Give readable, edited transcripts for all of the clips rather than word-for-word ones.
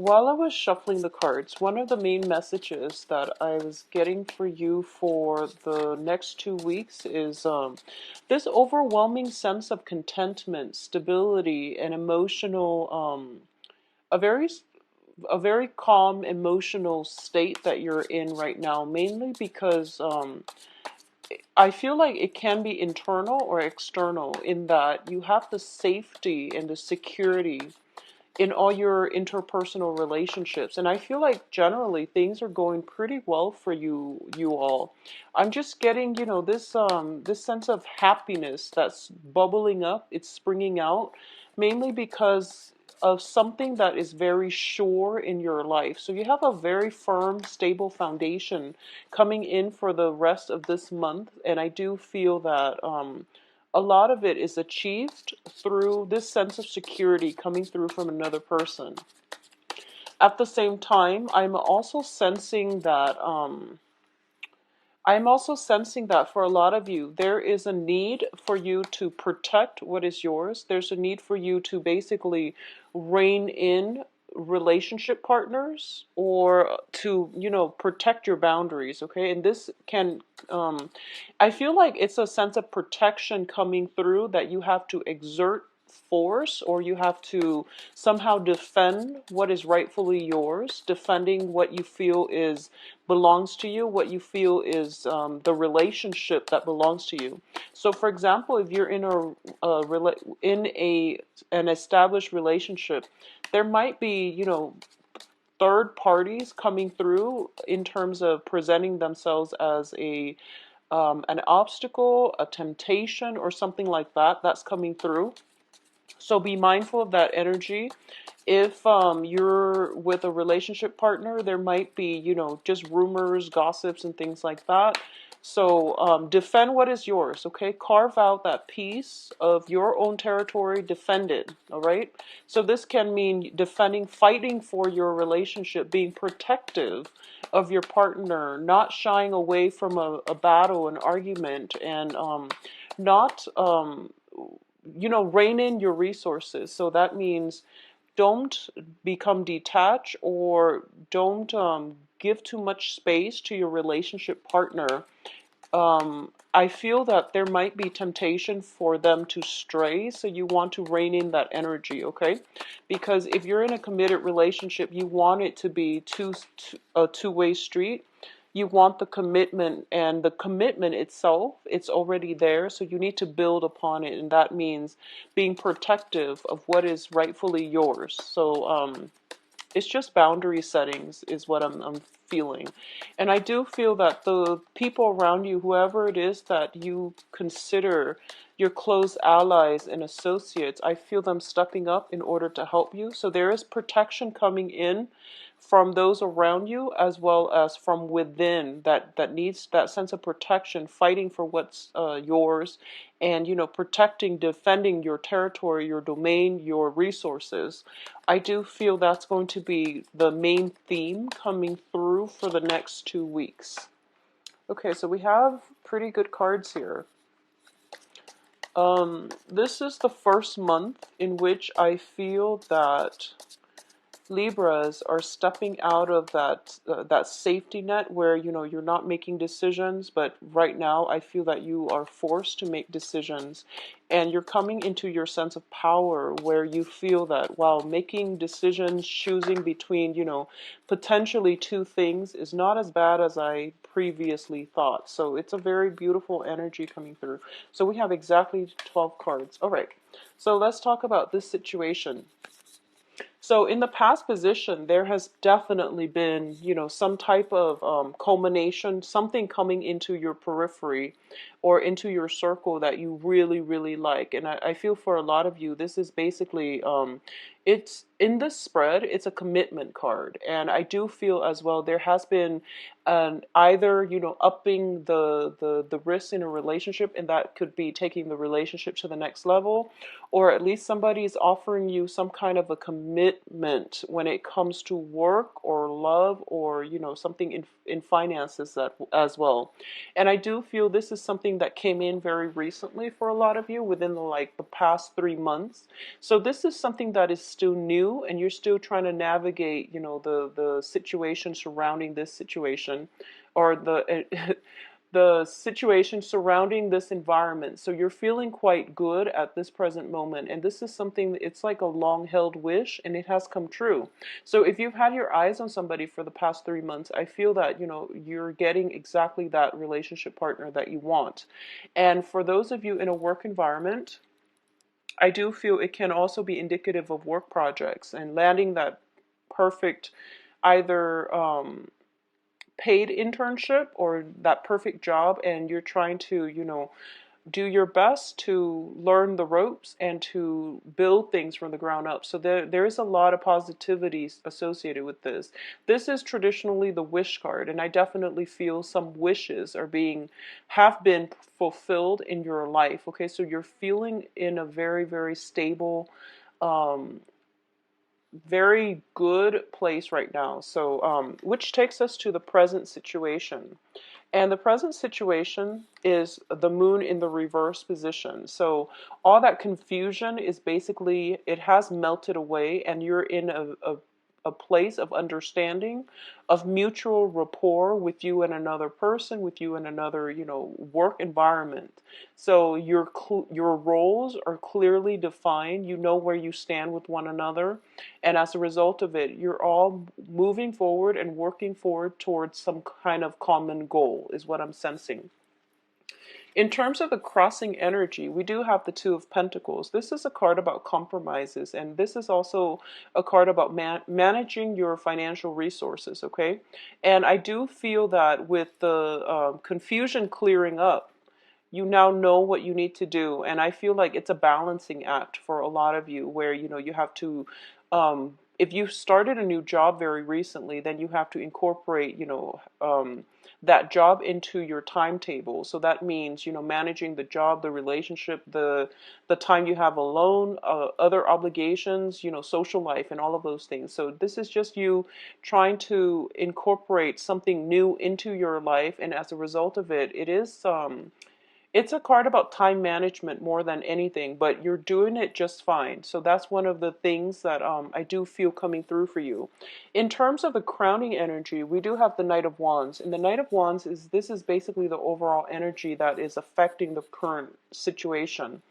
While I was shuffling the cards, one of the main messages that I was getting for you for the next 2 weeks is this overwhelming sense of contentment, stability, and emotional, a very a very calm emotional state that you're in right now, mainly because I feel like it can be internal or external in that you have the safety and the security in all your interpersonal relationships, and I feel like generally things are going pretty well for you all. I'm just getting, this sense of happiness that's bubbling up, it's springing out, mainly because of something that is very sure in your life. So you have a very firm, stable foundation coming in for the rest of this month, and I do feel that a lot of it is achieved through this sense of security coming through from another person. At the same time, I'm also sensing that for a lot of you, there is a need for you to protect what is yours. There's a need for you to basically rein in relationship partners or to, protect your boundaries, okay? And this can, I feel like it's a sense of protection coming through that you have to exert force, or you have to somehow defend what is rightfully yours, defending what you feel is belongs to you, what you feel is the relationship that belongs to you. So, for example, if you're in an established relationship, there might be, third parties coming through in terms of presenting themselves as an obstacle, a temptation, or something like that. That's coming through. So be mindful of that energy. If you're with a relationship partner, there might be, just rumors, gossips, and things like that. So defend what is yours, okay? Carve out that piece of your own territory, defend it, all right? So this can mean defending, fighting for your relationship, being protective of your partner, not shying away from a battle, an argument, and not rein in your resources. So that means don't become detached, or don't give too much space to your relationship partner. I feel that there might be temptation for them to stray, so you want to rein in that energy, okay? Because if you're in a committed relationship, you want it to be a two-way street. You want the commitment, and the commitment itself, it's already there, so you need to build upon it, and that means being protective of what is rightfully yours. So it's just boundary settings is what I'm feeling. And I do feel that the people around you, whoever it is that you consider your close allies and associates, I feel them stepping up in order to help you. So there is protection coming in from those around you, as well as from within, that needs that sense of protection, fighting for what's yours, and protecting, defending your territory, your domain, your resources. I do feel that's going to be the main theme coming through for the next 2 weeks. Okay, so we have pretty good cards here. This is the first month in which I feel that Libras are stepping out of that safety net where you're not making decisions, but right now I feel that you are forced to make decisions, and you're coming into your sense of power where you feel that while making decisions, choosing between potentially two things is not as bad as I previously thought. So it's a very beautiful energy coming through. So we have exactly 12 cards. All right. So let's talk about this situation. So in the past position, there has definitely been, some type of culmination, something coming into your periphery or into your circle that you really, really like. And I feel for a lot of you, this is basically, it's in this spread, it's a commitment card. And I do feel as well, there has been either, upping the risk in a relationship, and that could be taking the relationship to the next level, or at least somebody is offering you some kind of a commitment when it comes to work or love, or something in finances as well. And I do feel this is something that came in very recently for a lot of you, within the past 3 months. So this is something that is still new and you're still trying to navigate, the situation surrounding this situation, or the situation surrounding this environment. So you're feeling quite good at this present moment. And this is something, it's like a long held wish and it has come true. So if you've had your eyes on somebody for the past 3 months, I feel that, you're getting exactly that relationship partner that you want. And for those of you in a work environment, I do feel it can also be indicative of work projects and landing that perfect, either paid internship or that perfect job, and you're trying to, do your best to learn the ropes and to build things from the ground up. So there is a lot of positivity associated with this. This is traditionally the wish card, and I definitely feel some wishes have been fulfilled in your life. Okay, so you're feeling in a very, very stable, um, very good place right now. So, which takes us to the present situation. And the present situation is the moon in the reverse position. So all that confusion is basically, it has melted away and you're in a place of understanding, of mutual rapport with you and another person, with you and another, work environment. So your roles are clearly defined. You know where you stand with one another. And as a result of it, you're all moving forward and working forward towards some kind of common goal, is what I'm sensing. In terms of the crossing energy, we do have the Two of Pentacles. This is a card about compromises, and this is also a card about managing your financial resources, okay? And I do feel that with the confusion clearing up, you now know what you need to do. And I feel like it's a balancing act for a lot of you where, you have to, if you started a new job very recently, then you have to incorporate, that job into your timetable. So that means, managing the job, the relationship, the time you have alone, other obligations, social life and all of those things. So this is just you trying to incorporate something new into your life. And as a result of it, it's a card about time management more than anything, but you're doing it just fine. So that's one of the things that I do feel coming through for you. In terms of the crowning energy, we do have the Knight of Wands. And the Knight of Wands is basically the overall energy that is affecting the current situation.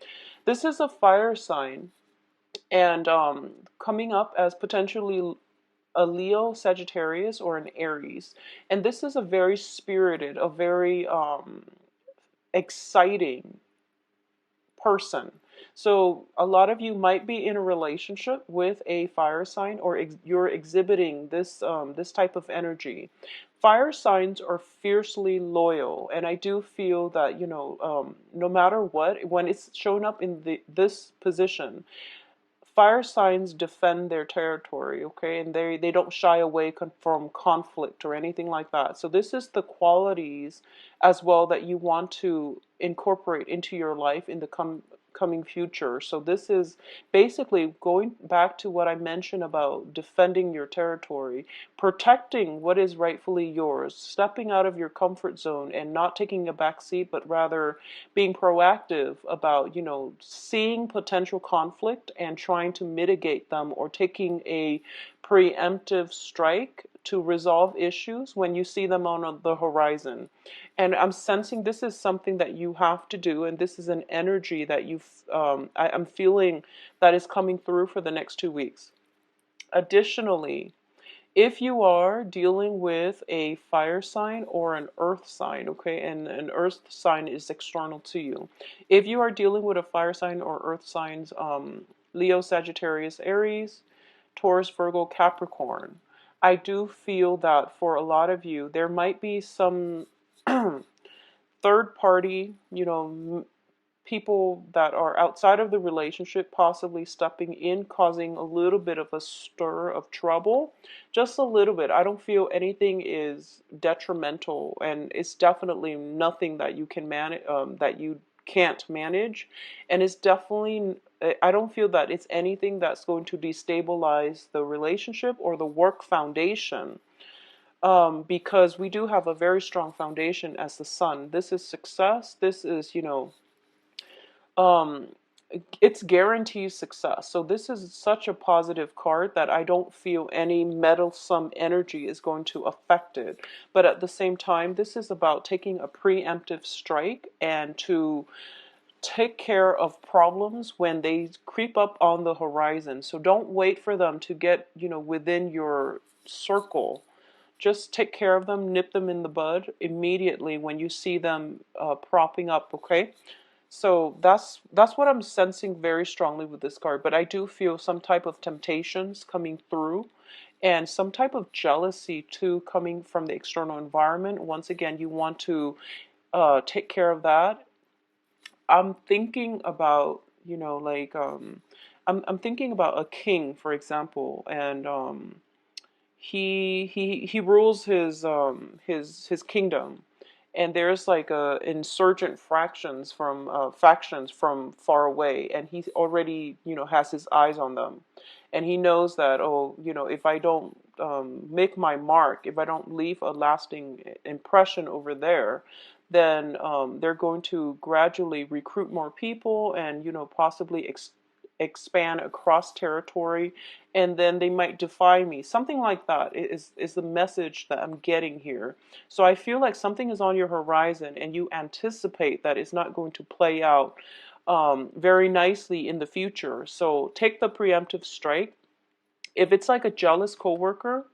This is a fire sign and coming up as potentially a Leo, Sagittarius, or an Aries. And this is a very spirited, a very exciting person. So a lot of you might be in a relationship with a fire sign, or you're exhibiting this type of energy. Fire signs are fiercely loyal, and I do feel that no matter what, when it's shown up in this position, fire signs defend their territory, okay, and they don't shy away from conflict or anything like that. So this is the qualities as well that you want to incorporate into your life in the coming future. So this is basically going back to what I mentioned about defending your territory, protecting what is rightfully yours, stepping out of your comfort zone and not taking a back seat, but rather being proactive about, seeing potential conflict and trying to mitigate them, or taking a preemptive strike to resolve issues when you see them on the horizon. And I'm sensing this is something that you have to do, and this is an energy that I'm feeling that is coming through for the next 2 weeks. Additionally, if you are dealing with a fire sign or an earth sign, okay, and an earth sign is external to you. If you are dealing with a fire sign or earth signs, Leo, Sagittarius, Aries, Taurus, Virgo, Capricorn, I do feel that for a lot of you, there might be some third party, people that are outside of the relationship possibly stepping in, causing a little bit of a stir of trouble. Just a little bit. I don't feel anything is detrimental, and it's definitely nothing that you can manage, that you can't manage. And it's definitely, I don't feel that it's anything that's going to destabilize the relationship or the work foundation. Because we do have a very strong foundation as the sun. This is success. This is, um, it's guaranteed success. So this is such a positive card that I don't feel any meddlesome energy is going to affect it. But at the same time, this is about taking a preemptive strike and to take care of problems when they creep up on the horizon. So don't wait for them to get, within your circle. Just take care of them, nip them in the bud immediately when you see them propping up, okay? So that's what I'm sensing very strongly with this card. But I do feel some type of temptations coming through and some type of jealousy too coming from the external environment. Once again, you want to take care of that. I'm thinking about, I'm thinking about a king, for example, and he rules his kingdom, and there's like insurgent factions from far away, and he already has his eyes on them, and he knows that, oh, if I don't make my mark, if I don't leave a lasting impression over there, then they're going to gradually recruit more people and possibly expand across territory, and then they might defy me. Something like that is the message that I'm getting here. So I feel like something is on your horizon and you anticipate that it's not going to play out very nicely in the future. So take the preemptive strike. If it's like a jealous coworker,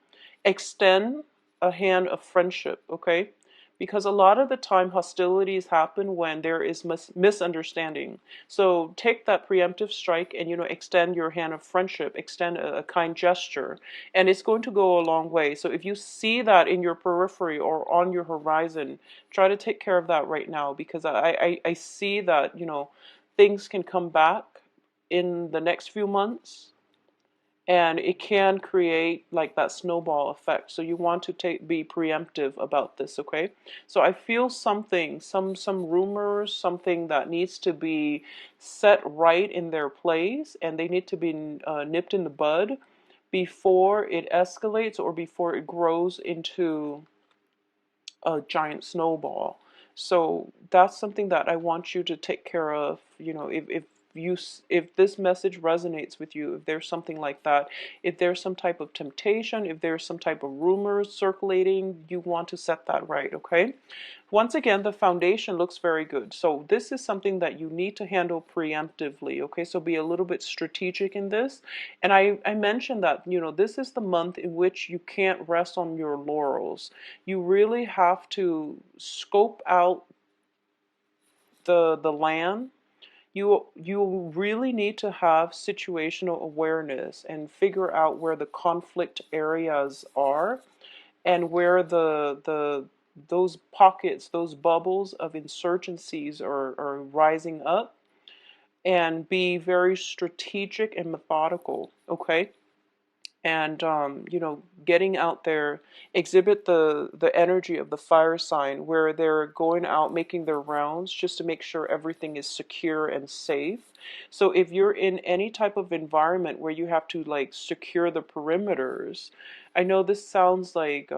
extend a hand of friendship, okay? Because a lot of the time hostilities happen when there is misunderstanding. So take that preemptive strike and extend your hand of friendship, extend a kind gesture, and it's going to go a long way. So if you see that in your periphery or on your horizon, try to take care of that right now, because I see that things can come back in the next few months, and it can create like that snowball effect. So you want to be preemptive about this, okay? So I feel something, some rumors, something that needs to be set right in their place, and they need to be nipped in the bud before it escalates or before it grows into a giant snowball. So that's something that I want you to take care of. If this message resonates with you, if there's something like that, if there's some type of temptation, if there's some type of rumors circulating, you want to set that right, okay? Once again, the foundation looks very good. So this is something that you need to handle preemptively, okay? So be a little bit strategic in this. And I mentioned that, this is the month in which you can't rest on your laurels. You really have to scope out the land. You really need to have situational awareness and figure out where the conflict areas are, and where the those pockets, those bubbles of insurgencies are rising up, and be very strategic and methodical, okay? And getting out there, exhibit the energy of the fire sign, where they're going out making their rounds just to make sure everything is secure and safe. So if you're in any type of environment where you have to like secure the perimeters, I know this sounds like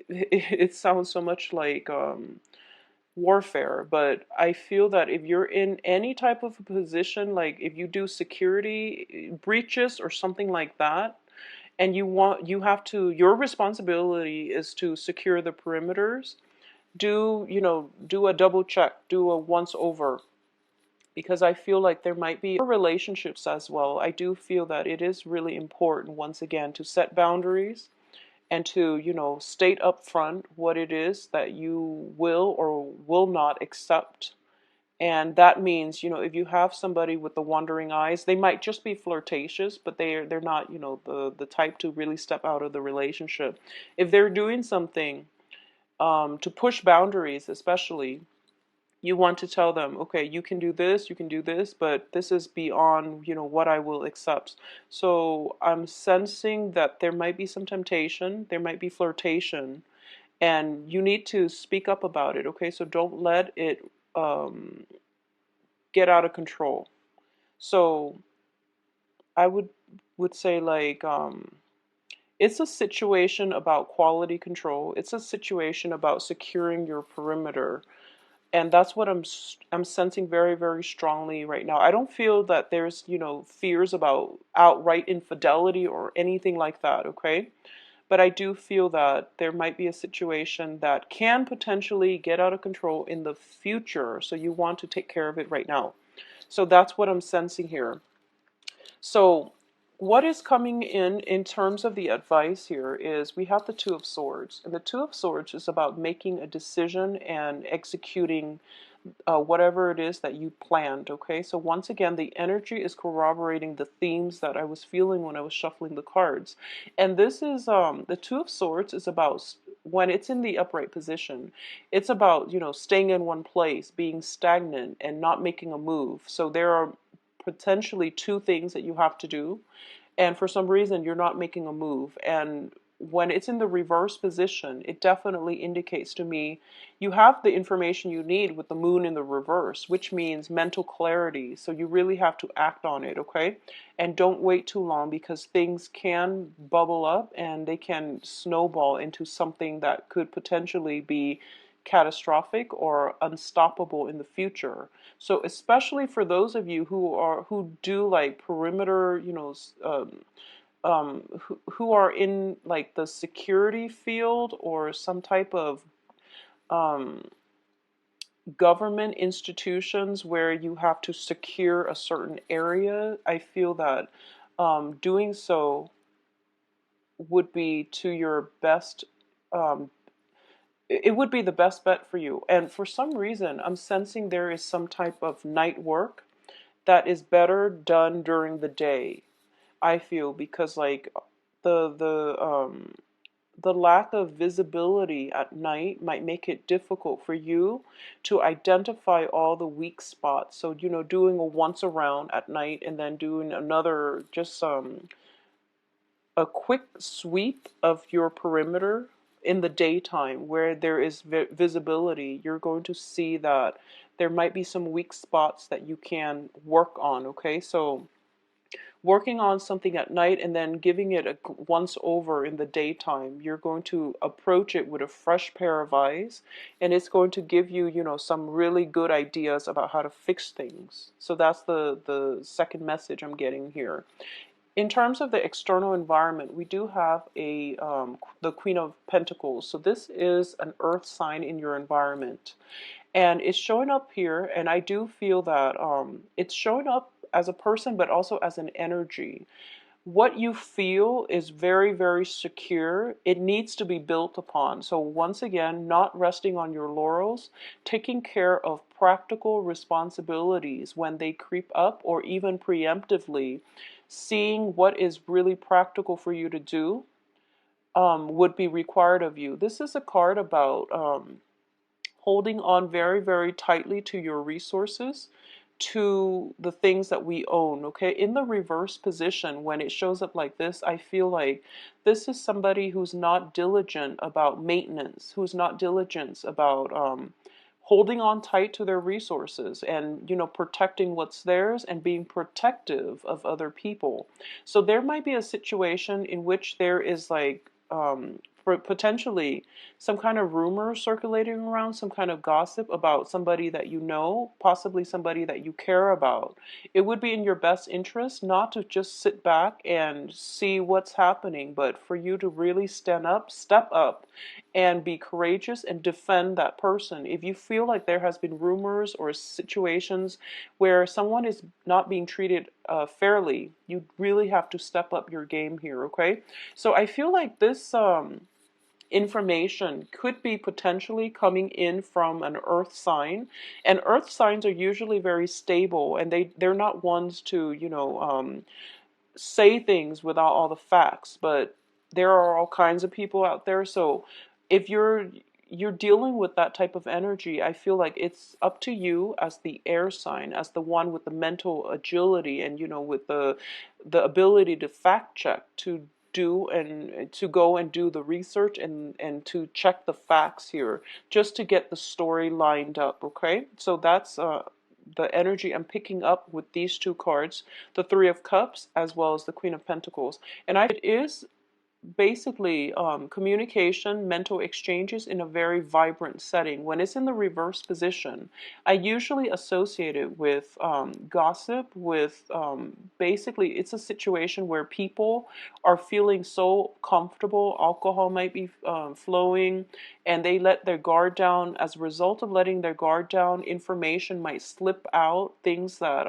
it sounds so much like warfare, but I feel that if you're in any type of a position, like if you do security breaches or something like that, and your responsibility is to secure the perimeters, do a double check, do a once over, because I feel like there might be relationships as well. I do feel that it is really important, once again, to set boundaries and to state up front what it is that you will or will not accept. And that means, if you have somebody with the wandering eyes, they might just be flirtatious, but they're not, the type to really step out of the relationship. If they're doing something to push boundaries, especially, you want to tell them, okay, you can do this, but this is beyond, what I will accept. So I'm sensing that there might be some temptation, there might be flirtation, and you need to speak up about it, okay? So don't let it get out of control. So I would say, like, it's a situation about quality control. It's a situation about securing your perimeter. And that's what I'm sensing very, very strongly right now. I don't feel that there's, fears about outright infidelity or anything like that, okay? But I do feel that there might be a situation that can potentially get out of control in the future, so you want to take care of it right now. So that's what I'm sensing here. So what is coming in terms of the advice here is we have the Two of Swords. And the Two of Swords is about making a decision and executing whatever it is that you planned. Okay, so once again, the energy is corroborating the themes that I was feeling when I was shuffling the cards. And this is the Two of Swords is about, when it's in the upright position, it's about, staying in one place, being stagnant and not making a move. So there are potentially two things that you have to do, and for some reason you're not making a move. And when it's in the reverse position, it definitely indicates to me you have the information you need with the moon in the reverse, which means mental clarity. So you really have to act on it, okay? And don't wait too long, because things can bubble up and they can snowball into something that could potentially be catastrophic or unstoppable in the future. So especially for those of you who do like perimeter, who are in like the security field or some type of um, government institutions where you have to secure a certain area, I feel that doing so would be to your best. Um, it would be the best bet for you. And for some reason, I'm sensing there is some type of night work that is better done during the day. I feel, because like the the um the lack of visibility at night might make it difficult for you to identify all the weak spots. So, doing a once around at night and then doing another, just a quick sweep of your perimeter in the daytime where there is visibility, you're going to see that there might be some weak spots that you can work on, okay? So working on something at night and then giving it a once over in the daytime, you're going to approach it with a fresh pair of eyes, and it's going to give you, some really good ideas about how to fix things. So that's the second message I'm getting here. In terms of the external environment, we do have the Queen of Pentacles. So this is an earth sign in your environment, and it's showing up here. And I do feel that it's showing up as a person, but also as an energy. What you feel is very, very secure. It needs to be built upon. So once again, not resting on your laurels, taking care of practical responsibilities when they creep up, or even preemptively seeing what is really practical for you to do would be required of you. This is a card about holding on very, very tightly to your resources, to the things that we own, okay? In the reverse position, when it shows up like this, I feel like this is somebody who's not diligent about maintenance, who's not diligent about holding on tight to their resources and, protecting what's theirs and being protective of other people. So there might be a situation in which there is like potentially some kind of rumor circulating around, some kind of gossip about somebody that you know, possibly somebody that you care about. It would be in your best interest not to just sit back and see what's happening, but for you to really stand up, step up, and be courageous and defend that person. If you feel like there has been rumors or situations where someone is not being treated fairly, you really have to step up your game here, okay? So I feel like this information could be potentially coming in from an earth sign, and earth signs are usually very stable, and they're not ones to say things without all the facts. But there are all kinds of people out there, so if you're dealing with that type of energy, I feel like it's up to you as the air sign, as the one with the mental agility and with the ability to fact check, to do and to go and do the research and to check the facts here, just to get the story lined up, okay? So that's the energy I'm picking up with these two cards, the Three of Cups as well as the Queen of Pentacles. And it is basically communication, mental exchanges in a very vibrant setting. When it's in the reverse position, I usually associate it with gossip, with basically, it's a situation where people are feeling so comfortable, alcohol might be flowing, and they let their guard down. As a result of letting their guard down, information might slip out, things that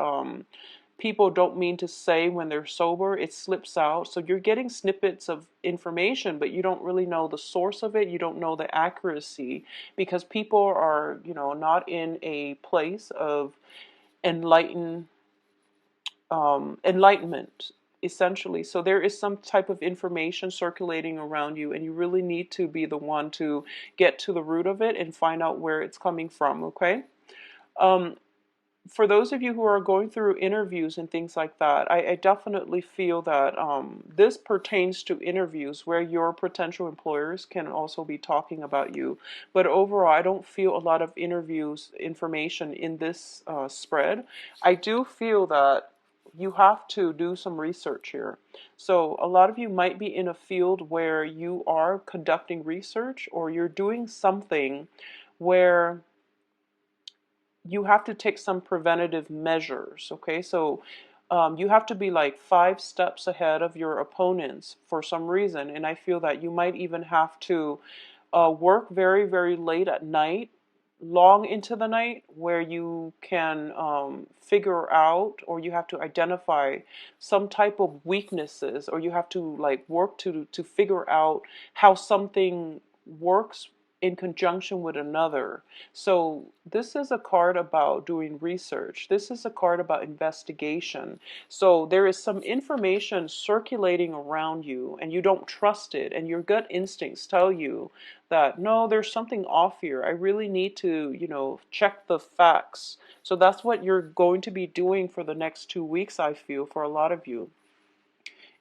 people don't mean to say when they're sober. It slips out. So you're getting snippets of information, but you don't really know the source of it. You don't know the accuracy because people are, not in a place of enlighten, enlightenment, essentially. So there is some type of information circulating around you, and you really need to be the one to get to the root of it and find out where it's coming from, okay? Um, for those of you who are going through interviews and things like that, I definitely feel that this pertains to interviews where your potential employers can also be talking about you. But overall, I don't feel a lot of interviews information in this spread. I do feel that you have to do some research here. So a lot of you might be in a field where you are conducting research, or you're doing something where you have to take some preventative measures, okay? So you have to be like 5 steps ahead of your opponents for some reason. And I feel that you might even have to work very, very late at night, long into the night, where you can figure out, or you have to identify some type of weaknesses, or you have to like work to figure out how something works in conjunction with another. So this is a card about doing research. This is a card about investigation. So there is some information circulating around you and you don't trust it, and your gut instincts tell you that no, there's something off here. I really need to, check the facts. So that's what you're going to be doing for the next 2 weeks, I feel, for a lot of you.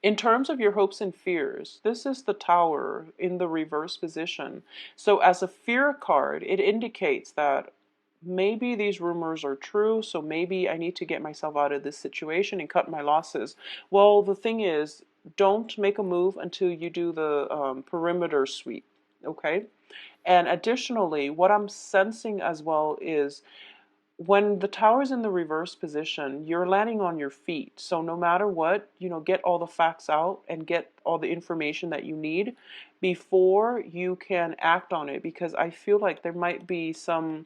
In terms of your hopes and fears, this is the Tower in the reverse position. So as a fear card, it indicates that maybe these rumors are true, so maybe I need to get myself out of this situation and cut my losses. Well, the thing is, don't make a move until you do the perimeter sweep, okay? And additionally, what I'm sensing as well is when the tower is in the reverse position, you're landing on your feet. So no matter what, get all the facts out and get all the information that you need before you can act on it. Because I feel like there might be some,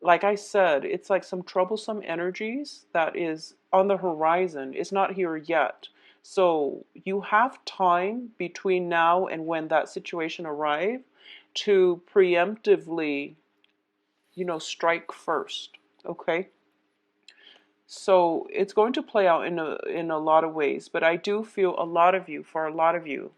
like I said, it's like some troublesome energies that is on the horizon. It's not here yet. So you have time between now and when that situation arrives to preemptively, strike first. Okay? So it's going to play out in a lot of ways, but I do feel for a lot of you,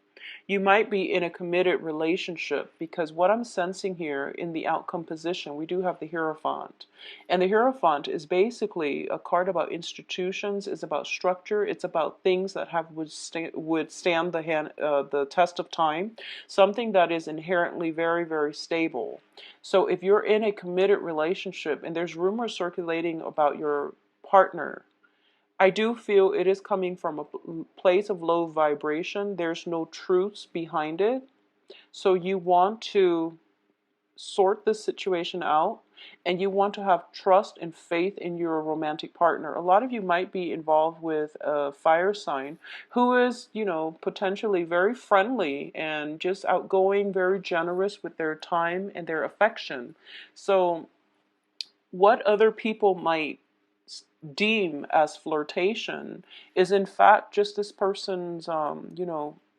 you might be in a committed relationship, because what I'm sensing here in the outcome position, we do have the Hierophant. And the Hierophant is basically a card about institutions, it's about structure, it's about things that would stand the test of time, something that is inherently very, very stable. So if you're in a committed relationship and there's rumors circulating about your partner, I do feel it is coming from a place of low vibration. There's no truths behind it. So you want to sort this situation out, and you want to have trust and faith in your romantic partner. A lot of you might be involved with a fire sign who is, potentially very friendly and just outgoing, very generous with their time and their affection. So what other people might deem as flirtation is in fact just this person's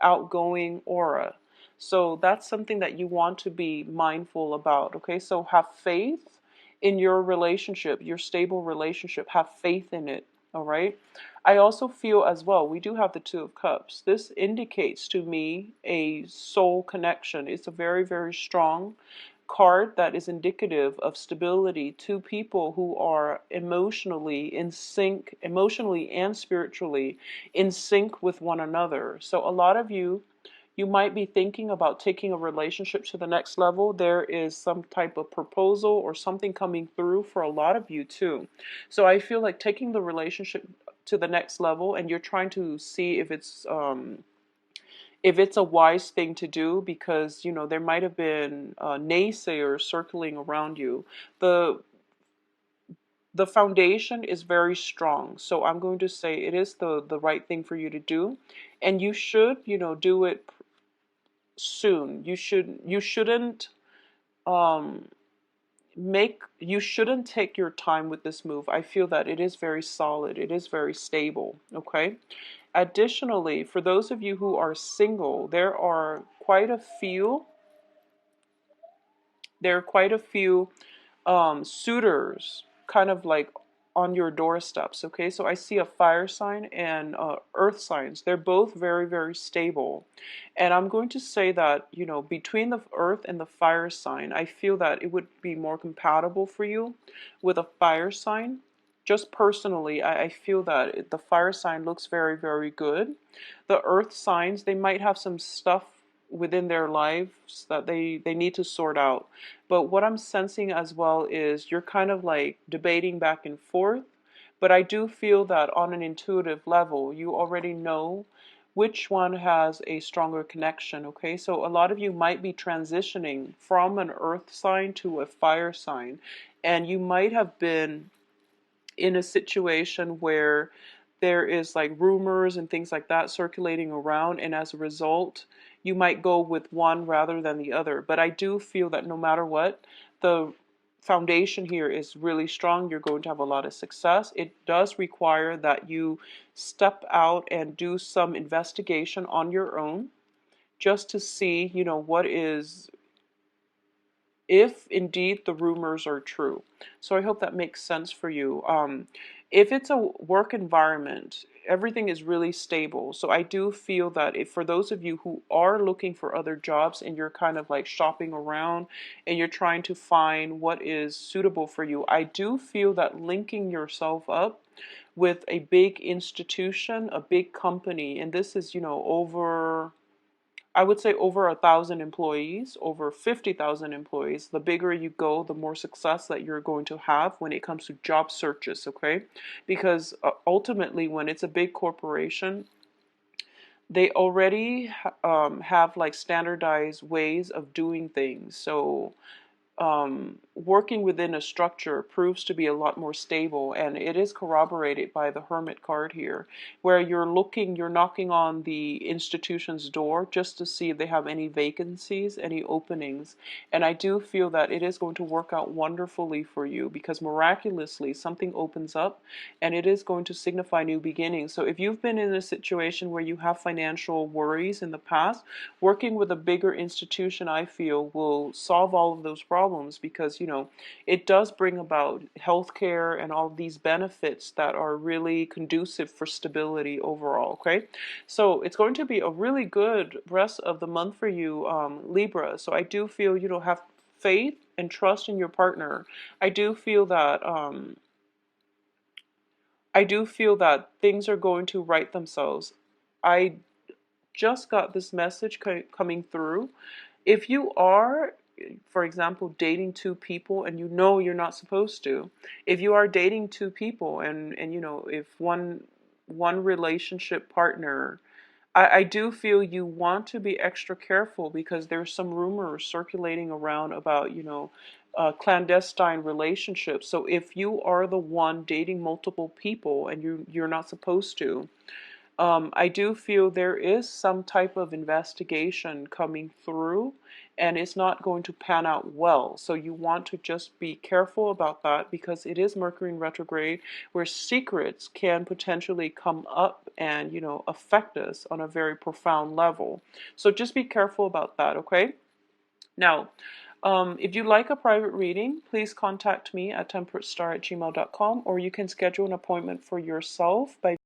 outgoing aura. So that's something that you want to be mindful about. Okay, so have faith in your relationship, your stable relationship. Have faith in it. All right. I also feel as well, we do have the Two of Cups. This indicates to me a soul connection. It's a very, very strong card that is indicative of stability. Two people who are emotionally in sync, emotionally and spiritually in sync with one another. So a lot of you might be thinking about taking a relationship to the next level. There is some type of proposal or something coming through for a lot of you too. So I feel like taking the relationship to the next level, and you're trying to see if if it's a wise thing to do, because there might have been naysayers circling around you. The foundation is very strong, so I'm going to say it is the right thing for you to do, and you should do it soon. You shouldn't um you shouldn't take your time with this move. I feel that it is very solid, it is very stable, okay? Additionally, for those of you who are single, there are quite a few suitors kind of like on your doorsteps. Okay, so I see a fire sign and earth signs. They're both very, very stable. And I'm going to say that, between the earth and the fire sign, I feel that it would be more compatible for you with a fire sign. Just personally, I feel that the fire sign looks very, very good. The earth signs, they might have some stuff within their lives that they need to sort out. But what I'm sensing as well is you're kind of like debating back and forth. But I do feel that on an intuitive level, you already know which one has a stronger connection. Okay, so a lot of you might be transitioning from an earth sign to a fire sign, and you might have been in a situation where there is like rumors and things like that circulating around, and as a result you might go with one rather than the other. But I do feel that no matter what, the foundation here is really strong. You're going to have a lot of success. It does require that you step out and do some investigation on your own, just to see what is, if indeed the rumors are true. So I hope that makes sense for you. If it's a work environment, everything is really stable. So I do feel that if, for those of you who are looking for other jobs and you're kind of like shopping around and you're trying to find what is suitable for you, I do feel that linking yourself up with a big institution, a big company, and this is, over, I would say over 1,000 employees, over 50,000 employees. The bigger you go, the more success that you're going to have when it comes to job searches, okay? Because ultimately, when it's a big corporation, they already have like standardized ways of doing things. So working within a structure proves to be a lot more stable, and it is corroborated by the Hermit card here, where you're knocking on the institution's door just to see if they have any vacancies, any openings. And I do feel that it is going to work out wonderfully for you, because miraculously something opens up and it is going to signify new beginnings. So if you've been in a situation where you have financial worries in the past, working with a bigger institution, I feel, will solve all of those problems, because it does bring about healthcare and all these benefits that are really conducive for stability overall. Okay, so it's going to be a really good rest of the month for you, Libra. So I do feel, have faith and trust in your partner. I do feel that things are going to right themselves. I just got this message coming through. If you are, for example, dating two people and you're not supposed to, if you are dating two people and if one relationship partner, I do feel you want to be extra careful, because there's some rumors circulating around about, clandestine relationships. So if you are the one dating multiple people and you're not supposed to, I do feel there is some type of investigation coming through, and it's not going to pan out well. So you want to just be careful about that, because it is Mercury in retrograde, where secrets can potentially come up and, affect us on a very profound level. So just be careful about that, okay? Now, if you'd like a private reading, please contact me at temperatestar@gmail.com, or you can schedule an appointment for yourself by